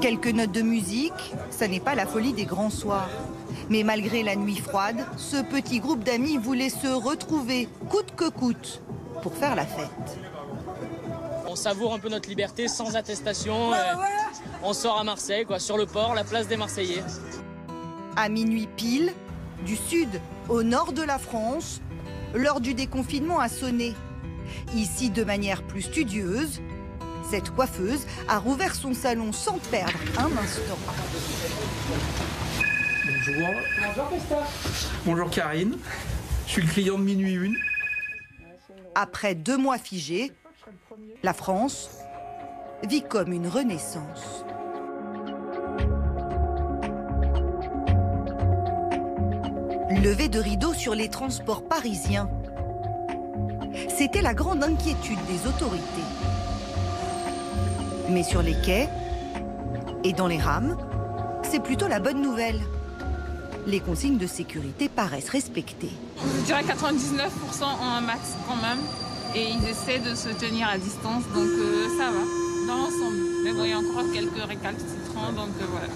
Quelques notes de musique, ça n'est pas la folie des grands soirs. Mais malgré la nuit froide, ce petit groupe d'amis voulait se retrouver, coûte que coûte, pour faire la fête. On savoure un peu notre liberté sans attestation. On sort à Marseille, quoi, sur le port, la place des Marseillais. À minuit pile, du sud au nord de la France, l'heure du déconfinement a sonné. Ici, de manière plus studieuse, cette coiffeuse a rouvert son salon sans perdre un instant. Bonjour. Bonjour Christophe. Bonjour Karine. Je suis le client de minuit 1. Après 2 mois figés, la France vit comme une renaissance. Levée de rideau sur les transports parisiens. C'était la grande inquiétude des autorités. Mais sur les quais et dans les rames, c'est plutôt la bonne nouvelle. Les consignes de sécurité paraissent respectées. Je dirais 99% ont un masque quand même. Et ils essaient de se tenir à distance, donc ça va, dans l'ensemble. Mais bon, il y a encore quelques récalcitrants, donc voilà.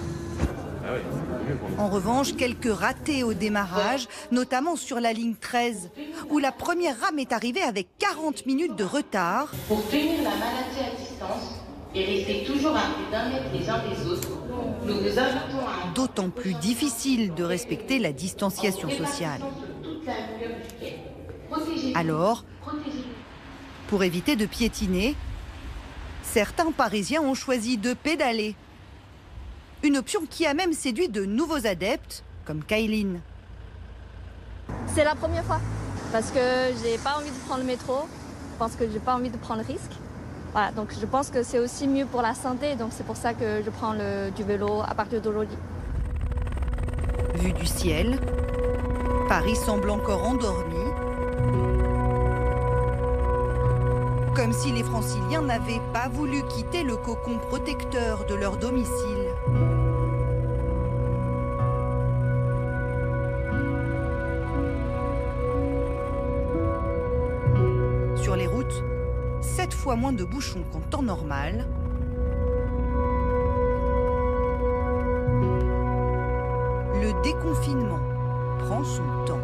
En revanche, quelques ratés au démarrage, notamment sur la ligne 13, où la première rame est arrivée avec 40 minutes de retard. Pour tenir la maladie à distance et rester toujours à plus d'1 mètre les uns des autres, nous vous invitons à... D'autant plus difficile de respecter la distanciation sociale. Alors, pour éviter de piétiner, certains Parisiens ont choisi de pédaler. Une option qui a même séduit de nouveaux adeptes, comme Kailine. C'est la première fois, parce que j'ai pas envie de prendre le métro. Je pense que j'ai pas envie de prendre le risque. Voilà, donc je pense que c'est aussi mieux pour la santé, donc c'est pour ça que je prends du vélo à partir d'aujourd'hui. Vue du ciel, Paris semble encore endormi. Comme si les Franciliens n'avaient pas voulu quitter le cocon protecteur de leur domicile. Sur les routes, 7 fois moins de bouchons qu'en temps normal. Le déconfinement prend son temps.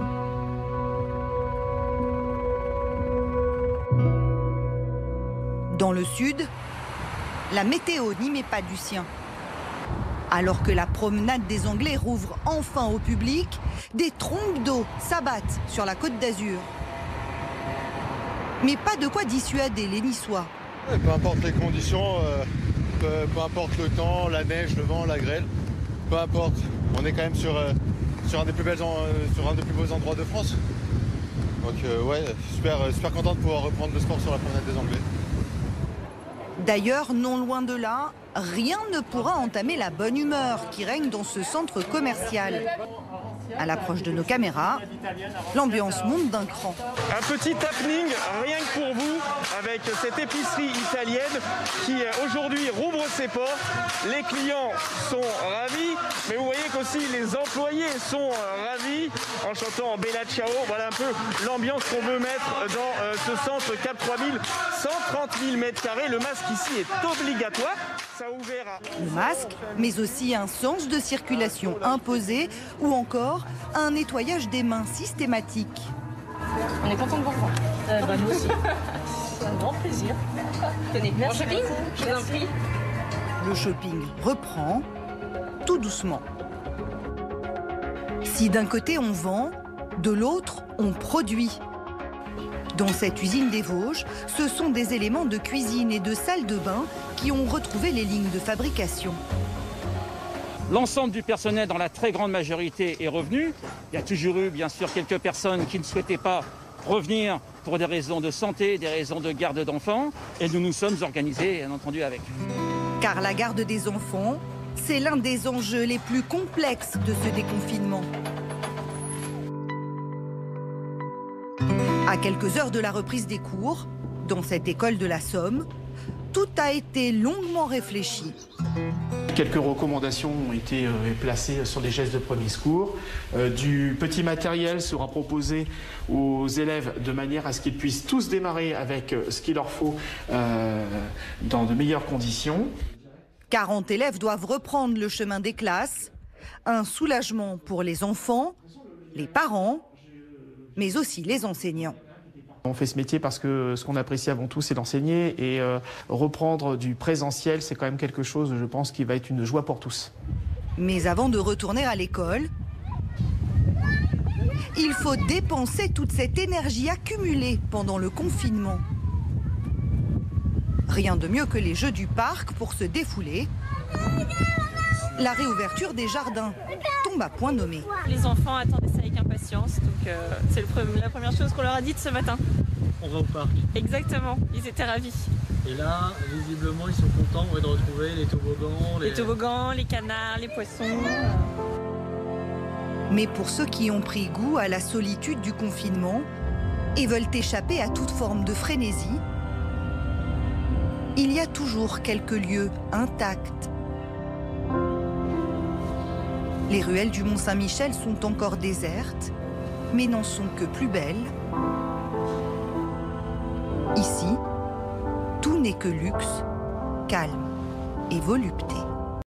Dans le sud, la météo n'y met pas du sien. Alors que la promenade des Anglais rouvre enfin au public, des trompes d'eau s'abattent sur la Côte d'Azur. Mais pas de quoi dissuader les Niçois. Peu importe les conditions, peu importe le temps, la neige, le vent, la grêle, peu importe. On est quand même sur un des plus beaux endroits de France. Donc ouais, super content de pouvoir reprendre le sport sur la promenade des Anglais. D'ailleurs, non loin de là, rien ne pourra entamer la bonne humeur qui règne dans ce centre commercial. À l'approche de nos caméras, l'ambiance monte d'un cran. Un petit happening, rien que pour vous, avec cette épicerie italienne qui aujourd'hui rouvre ses portes. Les clients sont ravis, mais vous voyez qu'aussi les employés sont ravis en chantant Bella Ciao. Voilà un peu l'ambiance qu'on veut mettre dans ce centre Cap 3000, 130 000 m². Le masque ici est obligatoire. Ça a ouvert à... Le masque, mais aussi un sens de circulation imposé ou encore un nettoyage des mains systématique. On est content de vous revoir. Nous aussi. C'est un grand plaisir. Tenez, bon shopping, je vous en prie. Le shopping reprend, tout doucement. Si d'un côté on vend, de l'autre on produit. Dans cette usine des Vosges, ce sont des éléments de cuisine et de salle de bain qui ont retrouvé les lignes de fabrication. L'ensemble du personnel, dans la très grande majorité, est revenu. Il y a toujours eu, bien sûr, quelques personnes qui ne souhaitaient pas revenir pour des raisons de santé, des raisons de garde d'enfants. Et nous nous sommes organisés, bien entendu, avec. Car la garde des enfants, c'est l'un des enjeux les plus complexes de ce déconfinement. À quelques heures de la reprise des cours, dans cette école de la Somme, tout a été longuement réfléchi. Quelques recommandations ont été placées sur les gestes de premier secours. Du petit matériel sera proposé aux élèves de manière à ce qu'ils puissent tous démarrer avec ce qu'il leur faut dans de meilleures conditions. 40 élèves doivent reprendre le chemin des classes. Un soulagement pour les enfants, les parents, mais aussi les enseignants. On fait ce métier parce que ce qu'on apprécie avant tout, c'est d'enseigner, et reprendre du présentiel, c'est quand même quelque chose, je pense, qui va être une joie pour tous. Mais avant de retourner à l'école, il faut dépenser toute cette énergie accumulée pendant le confinement. Rien de mieux que les jeux du parc pour se défouler. La réouverture des jardins tombe à point nommé. Les enfants attendaient ça avec impatience, donc c'est la première chose qu'on leur a dite ce matin. On va au parc. Exactement, ils étaient ravis. Et là, visiblement, ils sont contents de retrouver les toboggans. Les toboggans, les canards, les poissons. Mais pour ceux qui ont pris goût à la solitude du confinement et veulent échapper à toute forme de frénésie, il y a toujours quelques lieux intacts. Les ruelles du Mont-Saint-Michel sont encore désertes, mais n'en sont que plus belles. Ici, tout n'est que luxe, calme et volupté.